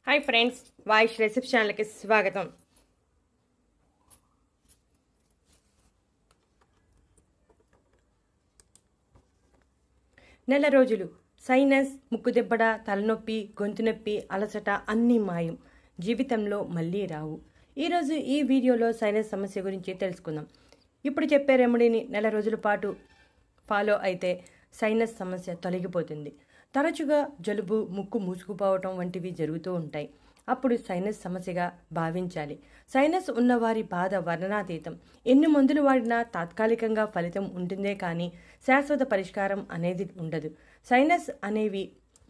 Hi friends, वाइश recipe channel की स्वागतम। నెల రోజులు సైనస్, ముక్కు దెబ్బడ, తలనొప్పి, గొంతు నొప్పి, అలసట అన్నీ మాయం, జీవితంలో మళ్ళీ రావు. ఈరోజు ఈ వీడియోలో సైనస్ సమస్య గురించి తెలుసుకుందాం. ఇప్పుడు చెప్పే రెమెడీని నెల రోజుల పాటు ఫాలో అయితే సైనస్ సమస్య తొలగిపోతుంది. తరచుగా జలుబు, ముక్కు మూసుకుపోవటం వంటివి జరుగుతూ ఉంటాయి. అప్పుడు సైనస్ సమస్యగా భావించాలి. సైనస్ ఉన్నవారి బాధ వర్ణనాతీతం. ఎన్ని మందులు వాడినా తాత్కాలికంగా ఫలితం ఉంటుందే కానీ శాశ్వత పరిష్కారం అనేది ఉండదు. సైనస్ అనేవి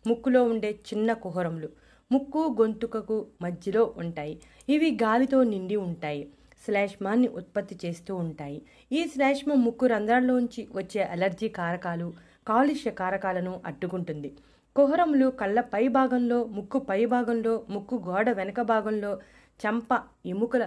ముక్కులో ఉండే చిన్న కుహరములు. ముక్కు, గొంతుకకు మధ్యలో ఉంటాయి. ఇవి గాలితో నిండి ఉంటాయి. శ్లేష్మాన్ని ఉత్పత్తి చేస్తూ ఉంటాయి. ఈ శ్లేష్మం ముక్కు రంధ్రాల్లోంచి వచ్చే అలర్జీ కారకాలు, కాలుష్య కారకాలను అడ్డుకుంటుంది. కుహరములు కళ్ళ పై భాగంలో, ముక్కు పై భాగంలో, ముక్కు గోడ వెనక భాగంలో, చెంప ఎముకల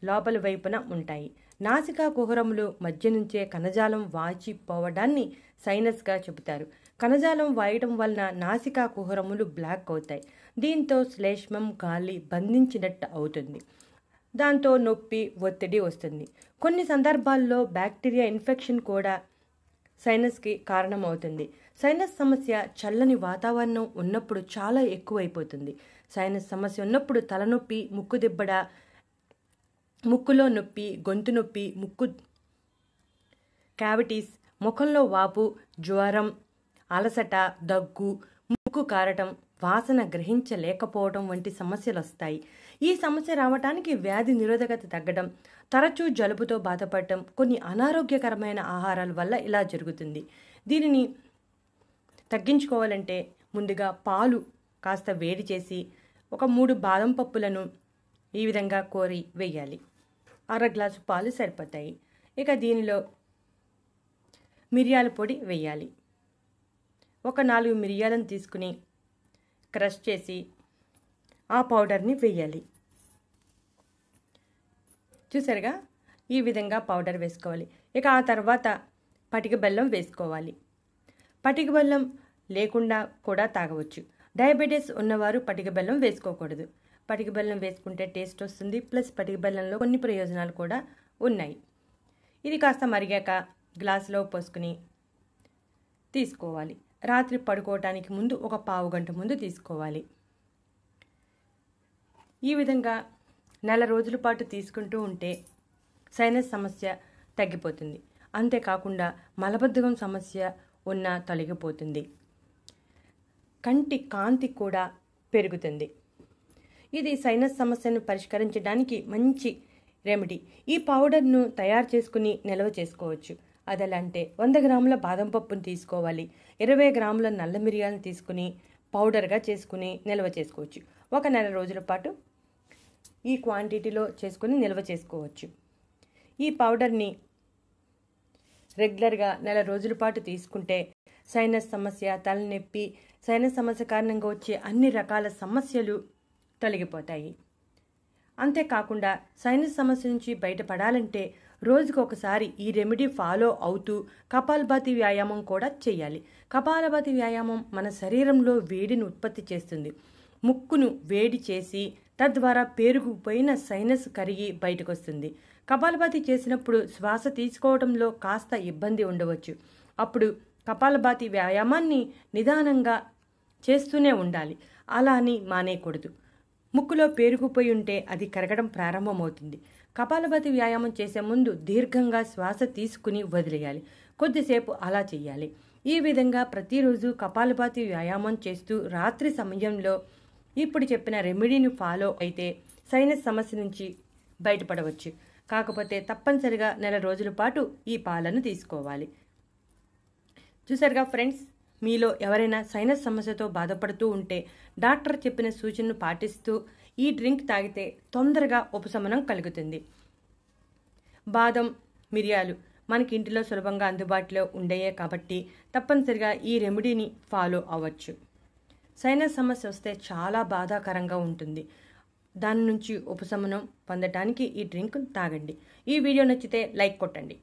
లోపలి వైపున ఉంటాయి. నాసికా కుహరములు మధ్య నుంచే కణజాలం వాచిపోవడాన్ని సైనస్గా చెబుతారు. కణజాలం వాయటం వలన నాసికా కుహరములు బ్లాక్ అవుతాయి. దీంతో శ్లేష్మం గాలి బంధించినట్టు అవుతుంది. దాంతో నొప్పి, ఒత్తిడి వస్తుంది. కొన్ని సందర్భాల్లో బ్యాక్టీరియా ఇన్ఫెక్షన్ కూడా సైనస్కి కారణమవుతుంది. సైనస్ సమస్య చల్లని వాతావరణం ఉన్నప్పుడు చాలా ఎక్కువైపోతుంది. సైనస్ సమస్య ఉన్నప్పుడు తలనొప్పి, ముక్కు దిబ్బడ, ముక్కులో నొప్పి, గొంతు నొప్పి, ముక్కు క్యావిటీస్, ముఖంలో వాపు, జ్వరం, అలసట, దగ్గు, ముక్కు కారటం, వాసన గ్రహించలేకపోవడం వంటి సమస్యలు వస్తాయి. ఈ సమస్య రావటానికి వ్యాధి నిరోధకత తగ్గడం, తరచూ జలుబుతో బాధపడటం, కొన్ని అనారోగ్యకరమైన ఆహారాల వల్ల ఇలా జరుగుతుంది. దీనిని తగ్గించుకోవాలంటే ముందుగా పాలు కాస్త వేడి చేసి ఒక 3 బాదం పప్పులను ఈ విధంగా కోరి వేయాలి. 1/2 గ్లాసు పాలు సరిపోతాయి. ఇక దీనిలో మిరియాల పొడి వేయాలి. ఒక 4 మిరియాలను తీసుకుని క్రష్ చేసి ఆ పౌడర్ని వేయాలి. చూసారుగా, ఈ విధంగా పౌడర్ వేసుకోవాలి. ఇక ఆ తర్వాత పటిక బెల్లం వేసుకోవాలి. పటిక బెల్లం లేకుండా కూడా తాగవచ్చు. డయాబెటీస్ ఉన్నవారు పటిక బెల్లం వేసుకోకూడదు. పటిక బెల్లం వేసుకుంటే టేస్ట్ వస్తుంది. ప్లస్ పటిక బెల్లంలో కొన్ని ప్రయోజనాలు కూడా ఉన్నాయి. ఇది కాస్త మరిగాక గ్లాసులో పోసుకుని తీసుకోవాలి. రాత్రి పడుకోవటానికి ముందు ఒక పావు గంట ముందు తీసుకోవాలి. ఈ విధంగా నెల రోజుల పాటు తీసుకుంటూ ఉంటే సైనస్ సమస్య తగ్గిపోతుంది. అంతేకాకుండా మలబద్ధకం సమస్య ఉన్న తొలగిపోతుంది. కంటి కాంతి కూడా పెరుగుతుంది. ఇది సైనస్ సమస్యను పరిష్కరించడానికి మంచి రెమెడీ. ఈ పౌడర్ను తయారు చేసుకుని నిల్వ చేసుకోవచ్చు. అదెలాంటే 100 గ్రాముల బాదం పప్పును తీసుకోవాలి. 20 గ్రాముల నల్ల మిరియాలను తీసుకుని పౌడర్గా చేసుకుని నిల్వ చేసుకోవచ్చు. ఒక నెల రోజుల పాటు ఈ క్వాంటిటీలో చేసుకుని నిల్వ చేసుకోవచ్చు. ఈ పౌడర్ని రెగ్యులర్గా నెల రోజుల పాటు తీసుకుంటే సైనస్ సమస్య, తలనొప్పి, సైనస్ సమస్య కారణంగా వచ్చే అన్ని రకాల సమస్యలు తొలగిపోతాయి. అంతేకాకుండా సైనస్ సమస్య నుంచి బయటపడాలంటే రోజుకు ఒకసారి ఈ రెమెడీ ఫాలో అవుతూ కపాలభాతి వ్యాయామం కూడా చేయాలి. కపాలభాతి వ్యాయామం మన శరీరంలో వేడిని ఉత్పత్తి చేస్తుంది. ముక్కును వేడి చేసి తద్వారా పేరుకుపోయిన సైనస్ కరిగి బయటకు వస్తుంది. కపాలభాతి చేసినప్పుడు శ్వాస తీసుకోవడంలో కాస్త ఇబ్బంది ఉండవచ్చు. అప్పుడు కపాలభాతి వ్యాయామాన్ని నిదానంగా చేస్తూనే ఉండాలి. అలా అని మానేయకూడదు. ముక్కులో పేరుకుపోయి ఉంటే అది కరగడం ప్రారంభమవుతుంది. కపాలభాతి వ్యాయామం చేసే ముందు దీర్ఘంగా శ్వాస తీసుకుని వదిలేయాలి. కొద్దిసేపు అలా చేయాలి. ఈ విధంగా ప్రతిరోజు కపాలభాతి వ్యాయామం చేస్తూ రాత్రి సమయంలో ఇప్పుడు చెప్పిన రెమెడీని ఫాలో అయితే సైనస్ సమస్య నుంచి బయటపడవచ్చు. కాకపోతే తప్పనిసరిగా నెల రోజుల పాటు ఈ పాలను తీసుకోవాలి. చూసారుగా ఫ్రెండ్స్, మీలో ఎవరైనా సైనస్ సమస్యతో బాధపడుతూ ఉంటే డాక్టర్ చెప్పిన సూచనను పాటిస్తూ ఈ డ్రింక్ తాగితే తొందరగా ఉపశమనం కలుగుతుంది. బాదం, మిరియాలు మనకి ఇంటిలో సులభంగా అందుబాటులో ఉండేయే కాబట్టి తప్పనిసరిగా ఈ రెమెడీని ఫాలో అవ్వచ్చు. సైనస్ సమస్య వస్తే చాలా బాధాకరంగా ఉంటుంది. దాని నుంచి ఉపశమనం పొందడానికి ఈ డ్రింక్ తాగండి. ఈ వీడియో నచ్చితే లైక్ కొట్టండి.